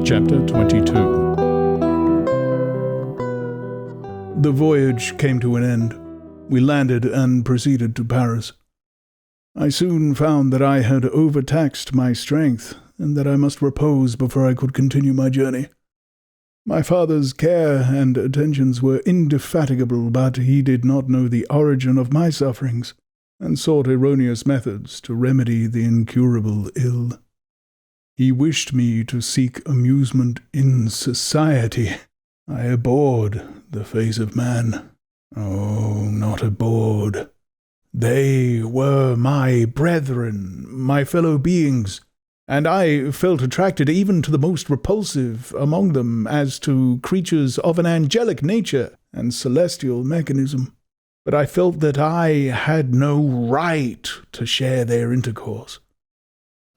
Chapter 22. The voyage came to an end. We landed and proceeded to Paris. I soon found that I had overtaxed my strength, and that I must repose before I could continue my journey. My father's care and attentions were indefatigable, but he did not know the origin of my sufferings, and sought erroneous methods to remedy the incurable ill. He wished me to seek amusement in society. I abhorred the face of man. Oh, not abhorred. They were my brethren, my fellow beings, and I felt attracted even to the most repulsive among them as to creatures of an angelic nature and celestial mechanism. But I felt that I had no right to share their intercourse.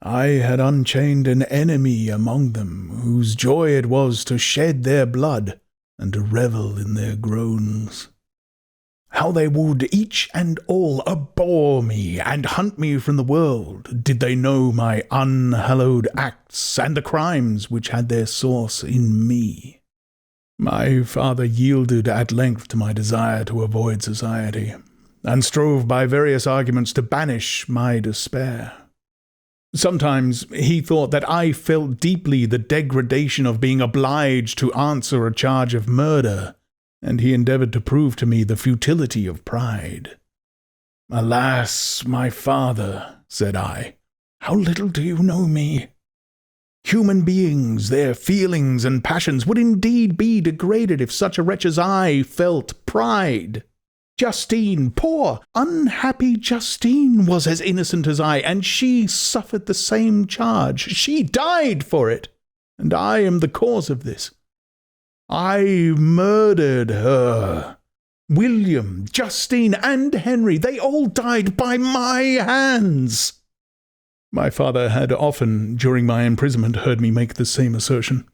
I had unchained an enemy among them, whose joy it was to shed their blood and to revel in their groans. How they would each and all abhor me and hunt me from the world, did they know my unhallowed acts and the crimes which had their source in me. My father yielded at length to my desire to avoid society, and strove by various arguments to banish my despair. Sometimes he thought that I felt deeply the degradation of being obliged to answer a charge of murder, and he endeavored to prove to me the futility of pride. "Alas, my father," said I, "how little do you know me! Human beings, their feelings and passions would indeed be degraded if such a wretch as I felt pride. Justine, poor, unhappy Justine, was as innocent as I, and she suffered the same charge. She died for it, and I am the cause of this. I murdered her. William, Justine, and Henry, they all died by my hands." My father had often, during my imprisonment, heard me make the same assertion.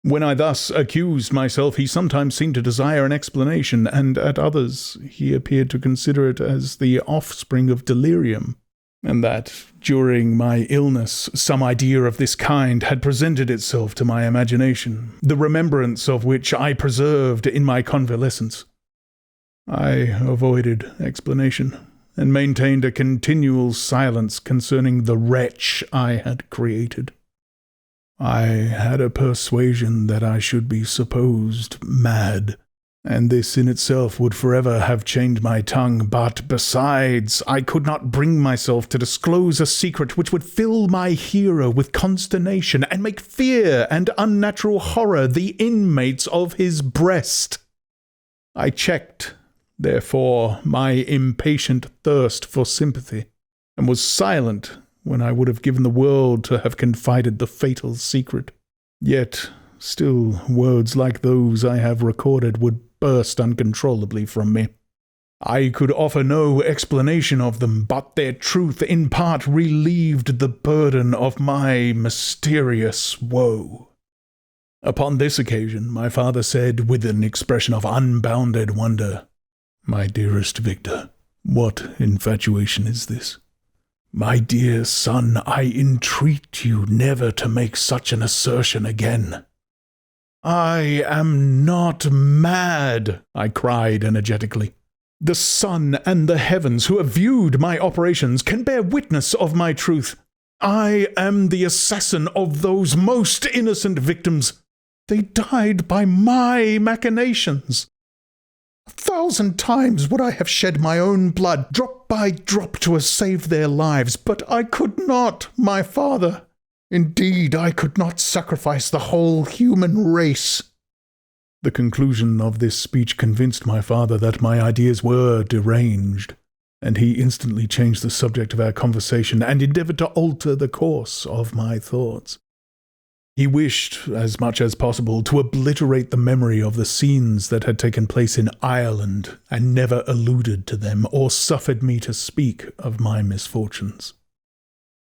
When I thus accused myself, he sometimes seemed to desire an explanation, and at others he appeared to consider it as the offspring of delirium, and that, during my illness, some idea of this kind had presented itself to my imagination, the remembrance of which I preserved in my convalescence. I avoided explanation, and maintained a continual silence concerning the wretch I had created. I had a persuasion that I should be supposed mad, and this in itself would forever have chained my tongue, but besides, I could not bring myself to disclose a secret which would fill my hero with consternation and make fear and unnatural horror the inmates of his breast. I checked, therefore, my impatient thirst for sympathy, and was silent when I would have given the world to have confided the fatal secret. Yet still words like those I have recorded would burst uncontrollably from me. I could offer no explanation of them, but their truth in part relieved the burden of my mysterious woe. Upon this occasion my father said, with an expression of unbounded wonder, "My dearest Victor, what infatuation is this? My dear son, I entreat you never to make such an assertion again." "I am not mad," I cried energetically. "The sun and the heavens, who have viewed my operations, can bear witness of my truth. I am the assassin of those most innocent victims. They died by my machinations. 1,000 times would I have shed my own blood, drop by drop, to have saved their lives, but I could not, my father. Indeed, I could not sacrifice the whole human race." The conclusion of this speech convinced my father that my ideas were deranged, and he instantly changed the subject of our conversation and endeavored to alter the course of my thoughts. He wished, as much as possible, to obliterate the memory of the scenes that had taken place in Ireland, and never alluded to them, or suffered me to speak of my misfortunes.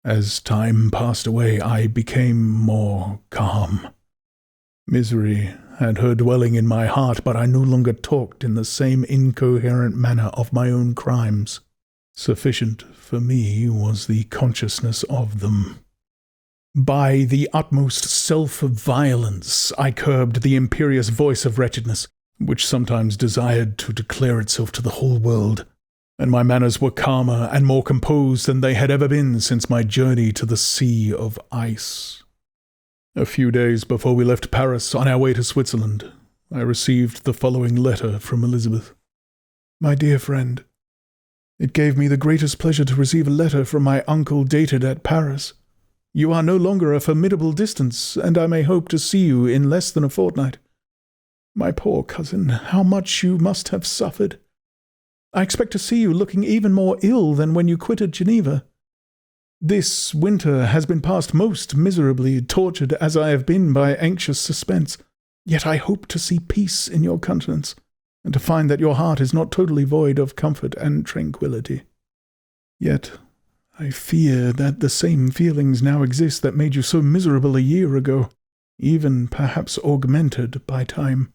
As time passed away, I became more calm. Misery had her dwelling in my heart, but I no longer talked in the same incoherent manner of my own crimes. Sufficient for me was the consciousness of them. By the utmost self-violence I curbed the imperious voice of wretchedness, which sometimes desired to declare itself to the whole world, and my manners were calmer and more composed than they had ever been since my journey to the sea of ice. A few days before we left Paris on our way to Switzerland, I received the following letter from Elizabeth. My dear friend, it gave me the greatest pleasure to receive a letter from my uncle dated at Paris. You are no longer a formidable distance, and I may hope to see you in less than a fortnight. My poor cousin, how much you must have suffered. I expect to see you looking even more ill than when you quitted Geneva. This winter has been passed most miserably, tortured as I have been by anxious suspense. Yet I hope to see peace in your countenance, and to find that your heart is not totally void of comfort and tranquillity. Yet I fear that the same feelings now exist that made you so miserable a year ago, even perhaps augmented by time.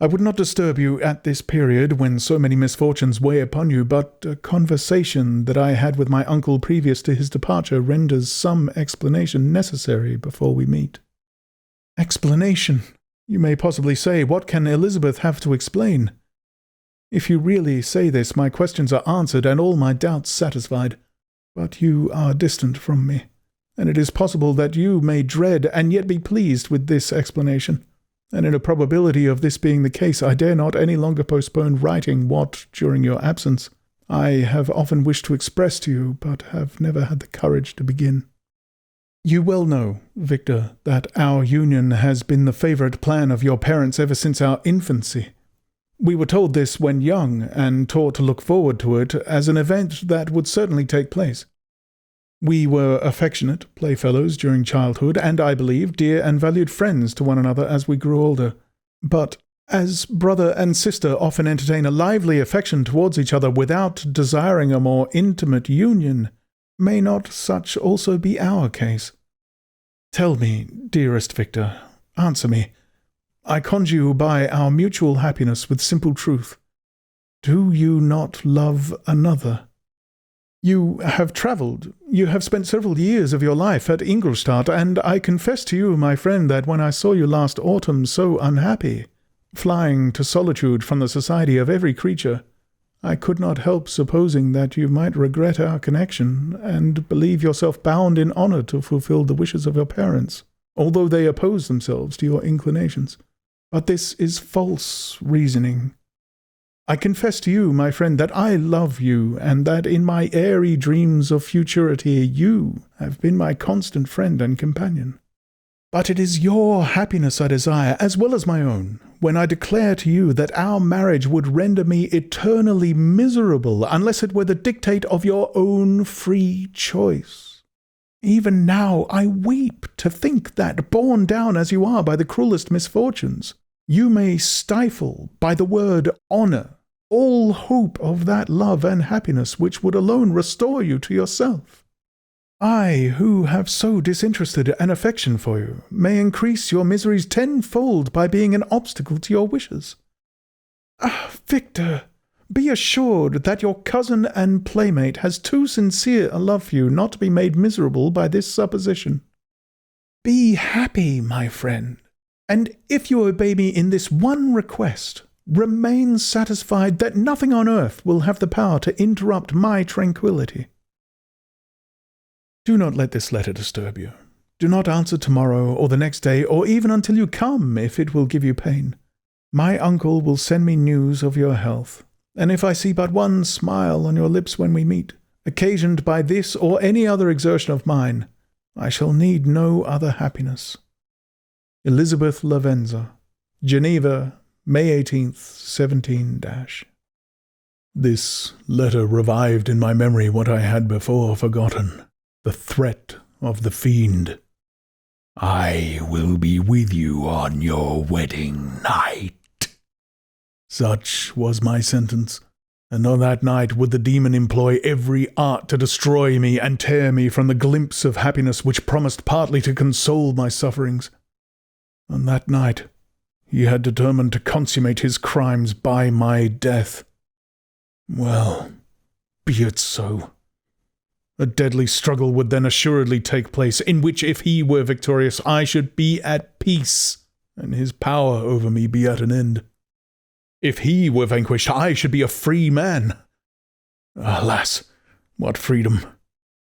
I would not disturb you at this period when so many misfortunes weigh upon you, but a conversation that I had with my uncle previous to his departure renders some explanation necessary before we meet. Explanation? You may possibly say, what can Elizabeth have to explain? If you really say this, my questions are answered and all my doubts satisfied. But you are distant from me, and it is possible that you may dread and yet be pleased with this explanation. And in a probability of this being the case, I dare not any longer postpone writing what, during your absence, I have often wished to express to you, but have never had the courage to begin. You well know, Victor, that our union has been the favourite plan of your parents ever since our infancy. We were told this when young, and taught to look forward to it as an event that would certainly take place. We were affectionate playfellows during childhood, and I believe dear and valued friends to one another as we grew older. But as brother and sister often entertain a lively affection towards each other without desiring a more intimate union, may not such also be our case? Tell me, dearest Victor, answer me. I conjure you by our mutual happiness with simple truth. Do you not love another? You have travelled. You have spent several years of your life at Ingolstadt, and I confess to you, my friend, that when I saw you last autumn so unhappy, flying to solitude from the society of every creature, I could not help supposing that you might regret our connection, and believe yourself bound in honour to fulfil the wishes of your parents, although they oppose themselves to your inclinations. But this is false reasoning. I confess to you, my friend, that I love you, and that in my airy dreams of futurity you have been my constant friend and companion. But it is your happiness I desire, as well as my own, when I declare to you that our marriage would render me eternally miserable unless it were the dictate of your own free choice. Even now I weep to think that, borne down as you are by the cruelest misfortunes, you may stifle, by the word honour, all hope of that love and happiness which would alone restore you to yourself. I, who have so disinterested an affection for you, may increase your miseries tenfold by being an obstacle to your wishes. Ah, Victor, be assured that your cousin and playmate has too sincere a love for you not to be made miserable by this supposition. Be happy, my friend, and if you obey me in this one request, remain satisfied that nothing on earth will have the power to interrupt my tranquillity. Do not let this letter disturb you. Do not answer tomorrow or the next day, or even until you come, if it will give you pain. My uncle will send me news of your health, and if I see but one smile on your lips when we meet, occasioned by this or any other exertion of mine, I shall need no other happiness. Elizabeth Lavenza, Geneva, May 18th, 17 — This letter revived in my memory what I had before forgotten, the threat of the fiend. I will be with you on your wedding night. Such was my sentence, and on that night would the demon employ every art to destroy me and tear me from the glimpse of happiness which promised partly to console my sufferings. On that night he had determined to consummate his crimes by my death. Well, be it so. A deadly struggle would then assuredly take place, in which, if he were victorious, I should be at peace, and his power over me be at an end. If he were vanquished, I should be a free man. Alas, what freedom!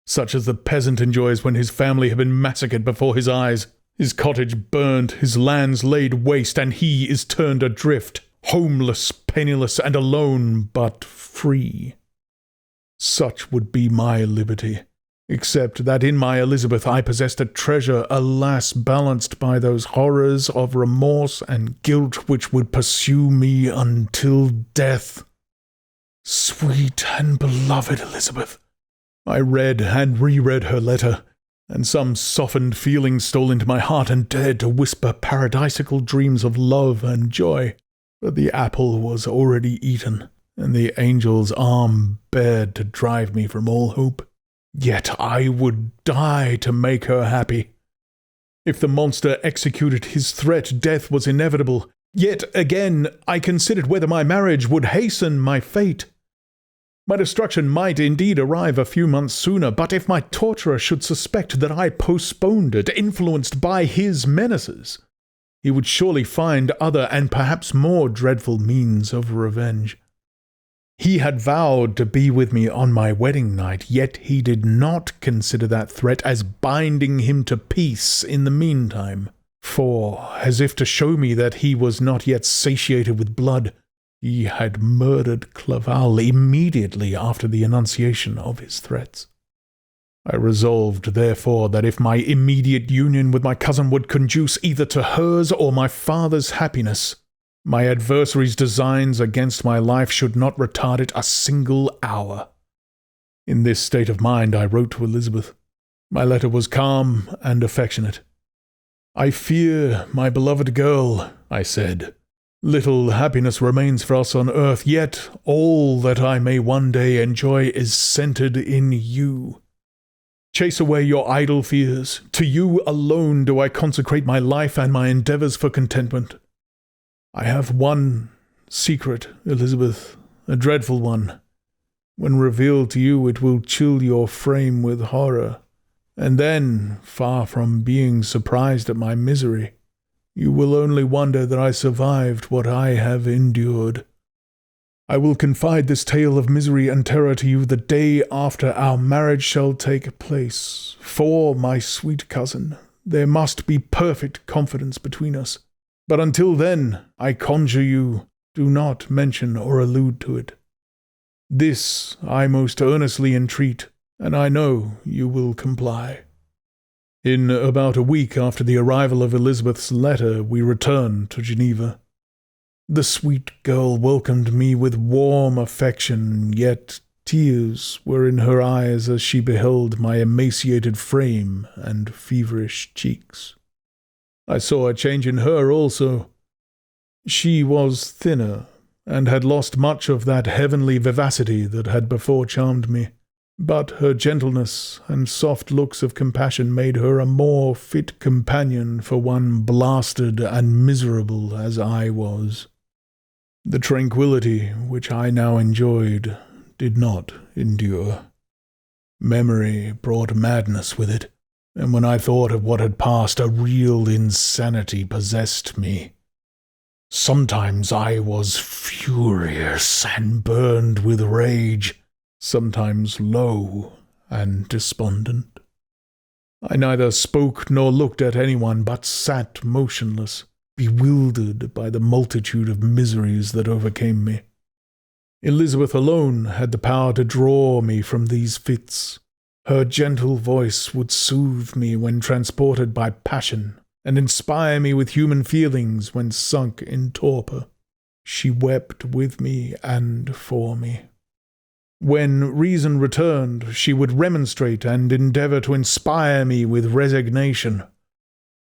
Such as the peasant enjoys when his family have been massacred before his eyes, his cottage burned, his lands laid waste, and he is turned adrift, homeless, penniless, and alone, but free. Such would be my liberty, except that in my Elizabeth I possessed a treasure, alas, balanced by those horrors of remorse and guilt which would pursue me until death. Sweet and beloved Elizabeth! I read and reread her letter, and some softened feeling stole into my heart and dared to whisper paradisical dreams of love and joy. But the apple was already eaten, and the angel's arm bared to drive me from all hope. Yet I would die to make her happy. If the monster executed his threat, death was inevitable. Yet again I considered whether my marriage would hasten my fate. My destruction might indeed arrive a few months sooner, but if my torturer should suspect that I postponed it, influenced by his menaces, he would surely find other and perhaps more dreadful means of revenge. He had vowed to be with me on my wedding night, yet he did not consider that threat as binding him to peace in the meantime, for, as if to show me that he was not yet satiated with blood, he had murdered Clerval immediately after the enunciation of his threats. I resolved, therefore, that if my immediate union with my cousin would conduce either to hers or my father's happiness, my adversary's designs against my life should not retard it a single hour. In this state of mind I wrote to Elizabeth. My letter was calm and affectionate. "I fear, my beloved girl," I said, "little happiness remains for us on earth, yet all that I may one day enjoy is centered in you. Chase away your idle fears. To you alone do I consecrate my life and my endeavors for contentment. I have one secret, Elizabeth, a dreadful one. When revealed to you, it will chill your frame with horror, and then, far from being surprised at my misery, you will only wonder that I survived what I have endured. I will confide this tale of misery and terror to you the day after our marriage shall take place. For, my sweet cousin, there must be perfect confidence between us. But until then, I conjure you, do not mention or allude to it. This I most earnestly entreat, and I know you will comply." In about a week after the arrival of Elizabeth's letter, we returned to Geneva. The sweet girl welcomed me with warm affection, yet tears were in her eyes as she beheld my emaciated frame and feverish cheeks. I saw a change in her also. She was thinner, and had lost much of that heavenly vivacity that had before charmed me. But her gentleness and soft looks of compassion made her a more fit companion for one blasted and miserable as I was. The tranquillity which I now enjoyed did not endure. Memory brought madness with it, and when I thought of what had passed, a real insanity possessed me. Sometimes I was furious and burned with rage, sometimes low and despondent. I neither spoke nor looked at anyone, but sat motionless, bewildered by the multitude of miseries that overcame me. Elizabeth alone had the power to draw me from these fits. Her gentle voice would soothe me when transported by passion, and inspire me with human feelings when sunk in torpor. She wept with me and for me. When reason returned, she would remonstrate and endeavour to inspire me with resignation.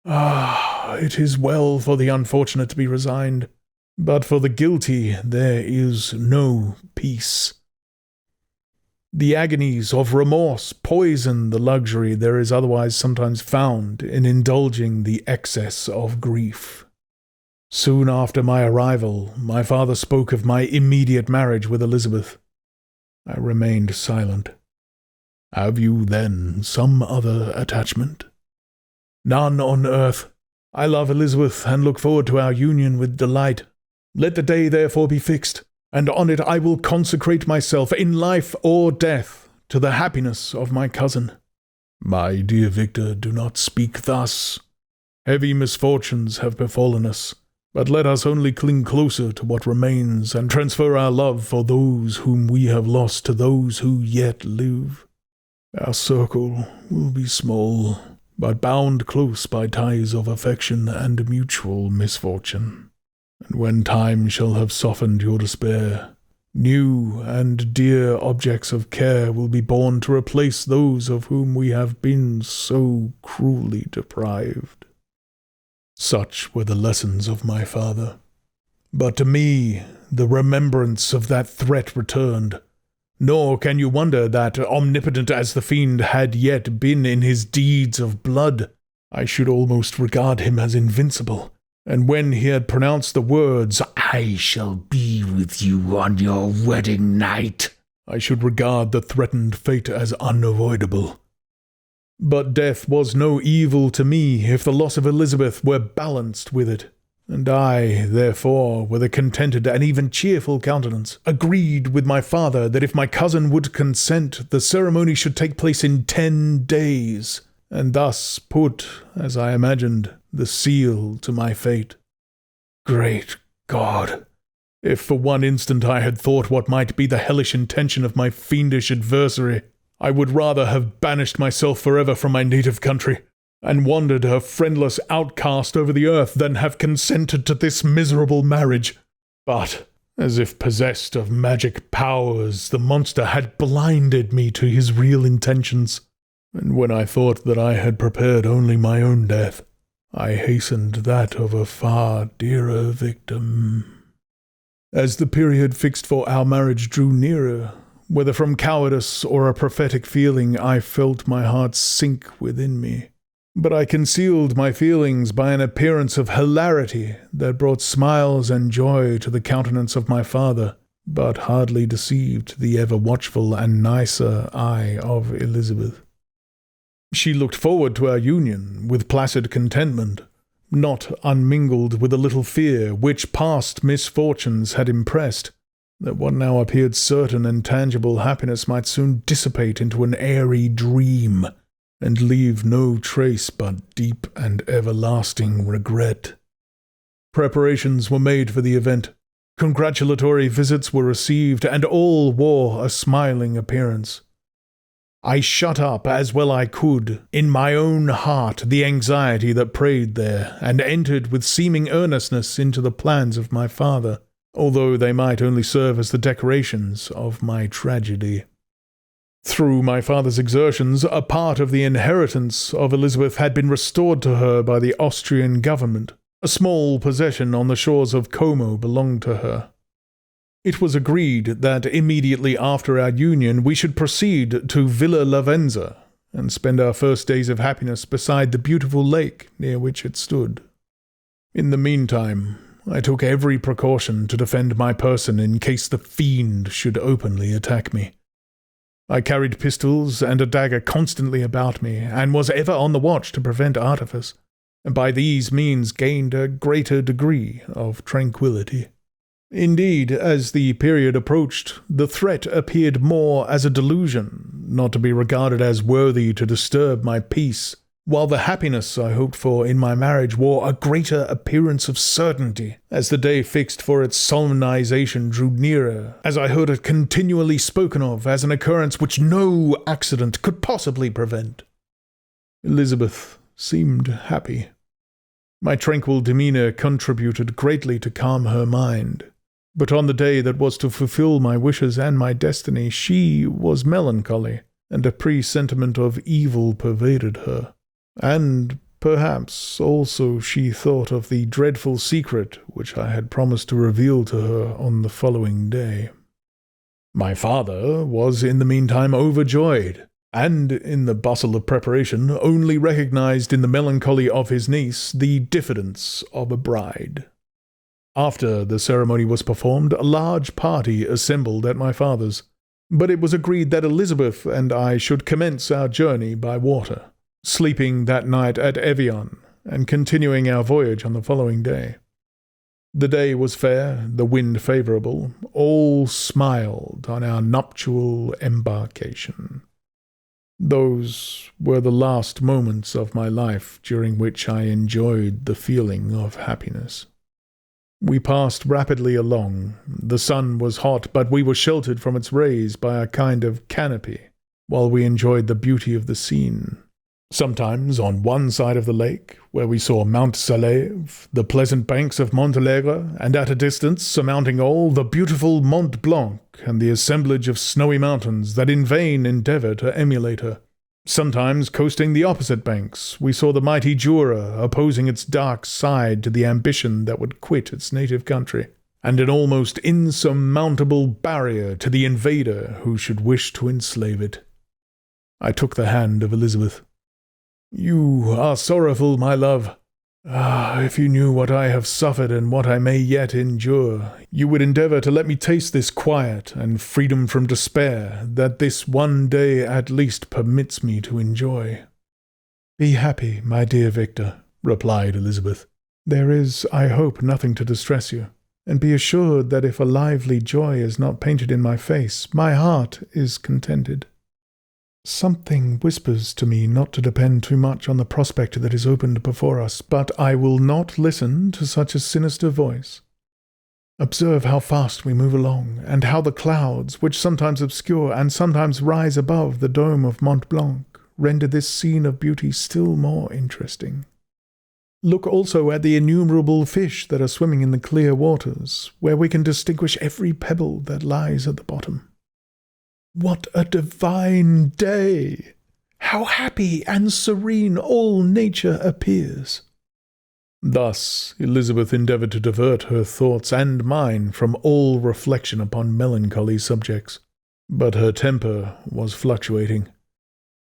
Ah, it is well for the unfortunate to be resigned, but for the guilty there is no peace. The agonies of remorse poison the luxury there is otherwise sometimes found in indulging the excess of grief. Soon after my arrival, my father spoke of my immediate marriage with Elizabeth. I remained silent. Have you, then, some other attachment? None on earth. I love Elizabeth, and look forward to our union with delight. Let the day therefore be fixed, and on it I will consecrate myself, in life or death, to the happiness of my cousin. My dear Victor, do not speak thus. Heavy misfortunes have befallen us, but let us only cling closer to what remains and transfer our love for those whom we have lost to those who yet live. Our circle will be small, but bound close by ties of affection and mutual misfortune. And when time shall have softened your despair, new and dear objects of care will be born to replace those of whom we have been so cruelly deprived. Such were the lessons of my father. But to me the remembrance of that threat returned, nor can you wonder that, omnipotent as the fiend had yet been in his deeds of blood, I should almost regard him as invincible, and when he had pronounced the words, "I shall be with you on your wedding night," I should regard the threatened fate as unavoidable. But death was no evil to me if the loss of Elizabeth were balanced with it, and I, therefore, with a contented and even cheerful countenance, agreed with my father that if my cousin would consent, the ceremony should take place in 10 days, and thus put, as I imagined, the seal to my fate. Great God! If for one instant I had thought what might be the hellish intention of my fiendish adversary, I would rather have banished myself forever from my native country, and wandered a friendless outcast over the earth than have consented to this miserable marriage. But, as if possessed of magic powers, the monster had blinded me to his real intentions, and when I thought that I had prepared only my own death, I hastened that of a far dearer victim. As the period fixed for our marriage drew nearer, whether from cowardice or a prophetic feeling, I felt my heart sink within me. But I concealed my feelings by an appearance of hilarity that brought smiles and joy to the countenance of my father, but hardly deceived the ever-watchful and nicer eye of Elizabeth. She looked forward to our union with placid contentment, not unmingled with a little fear which past misfortunes had impressed, that what now appeared certain and tangible happiness might soon dissipate into an airy dream, and leave no trace but deep and everlasting regret. Preparations were made for the event. Congratulatory visits were received, and all wore a smiling appearance. I shut up, as well I could, in my own heart the anxiety that preyed there, and entered with seeming earnestness into the plans of my father, although they might only serve as the decorations of my tragedy. Through my father's exertions, a part of the inheritance of Elizabeth had been restored to her by the Austrian government. A small possession on the shores of Como belonged to her. It was agreed that immediately after our union we should proceed to Villa Lavenza and spend our first days of happiness beside the beautiful lake near which it stood. In the meantime, I took every precaution to defend my person in case the fiend should openly attack me. I carried pistols and a dagger constantly about me, and was ever on the watch to prevent artifice, and by these means gained a greater degree of tranquillity. Indeed, as the period approached, the threat appeared more as a delusion, not to be regarded as worthy to disturb my peace, while the happiness I hoped for in my marriage wore a greater appearance of certainty, as the day fixed for its solemnization drew nearer, as I heard it continually spoken of as an occurrence which no accident could possibly prevent. Elizabeth seemed happy. My tranquil demeanour contributed greatly to calm her mind. But on the day that was to fulfill my wishes and my destiny, she was melancholy, and a presentiment of evil pervaded her. And perhaps also she thought of the dreadful secret which I had promised to reveal to her on the following day. My father was in the meantime overjoyed, and in the bustle of preparation only recognized in the melancholy of his niece the diffidence of a bride. After the ceremony was performed, a large party assembled at my father's. But it was agreed that Elizabeth and I should commence our journey by water, sleeping that night at Evian, and continuing our voyage on the following day. The day was fair, the wind favourable, all smiled on our nuptial embarkation. Those were the last moments of my life during which I enjoyed the feeling of happiness. We passed rapidly along. The sun was hot, but we were sheltered from its rays by a kind of canopy, while we enjoyed the beauty of the scene. Sometimes on one side of the lake, where we saw Mount Salève, the pleasant banks of Montalegre, and at a distance, surmounting all, the beautiful Mont Blanc and the assemblage of snowy mountains that in vain endeavour to emulate her. Sometimes, coasting the opposite banks, we saw the mighty Jura opposing its dark side to the ambition that would quit its native country, and an almost insurmountable barrier to the invader who should wish to enslave it. I took the hand of Elizabeth. "You are sorrowful, my love. Ah, if you knew what I have suffered and what I may yet endure, you would endeavour to let me taste this quiet and freedom from despair that this one day at least permits me to enjoy." "Be happy, my dear Victor," replied Elizabeth. "There is, I hope, nothing to distress you, and be assured that if a lively joy is not painted in my face, my heart is contented. Something whispers to me not to depend too much on the prospect that is opened before us, but I will not listen to such a sinister voice. Observe how fast we move along, and how the clouds, which sometimes obscure and sometimes rise above the dome of Mont Blanc, render this scene of beauty still more interesting. Look also at the innumerable fish that are swimming in the clear waters, where we can distinguish every pebble that lies at the bottom. What a divine day! How happy and serene all nature appears!" Thus Elizabeth endeavoured to divert her thoughts and mine from all reflection upon melancholy subjects, but her temper was fluctuating.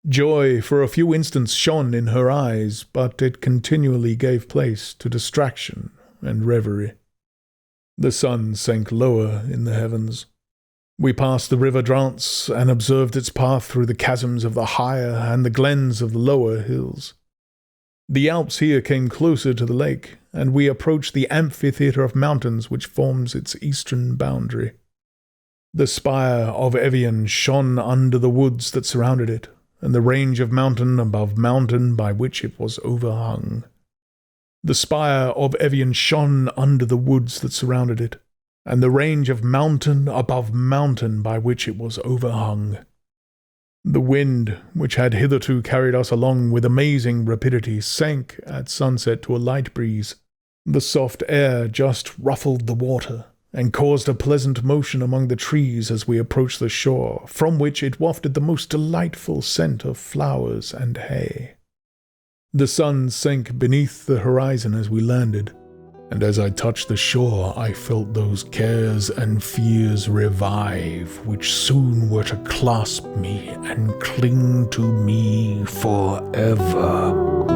Joy for a few instants shone in her eyes, but it continually gave place to distraction and reverie. The sun sank lower in the heavens. We passed the river Drance and observed its path through the chasms of the higher and the glens of the lower hills. The Alps here came closer to the lake, and we approached the amphitheatre of mountains which forms its eastern boundary. The spire of Evian shone under the woods that surrounded it, and the range of mountain above mountain by which it was overhung. The spire of Evian shone under the woods that surrounded it, and the range of mountain above mountain by which it was overhung. The wind, which had hitherto carried us along with amazing rapidity, sank at sunset to a light breeze. The soft air just ruffled the water, and caused a pleasant motion among the trees as we approached the shore, from which it wafted the most delightful scent of flowers and hay. The sun sank beneath the horizon as we landed, and as I touched the shore I felt those cares and fears revive, which soon were to clasp me and cling to me forever.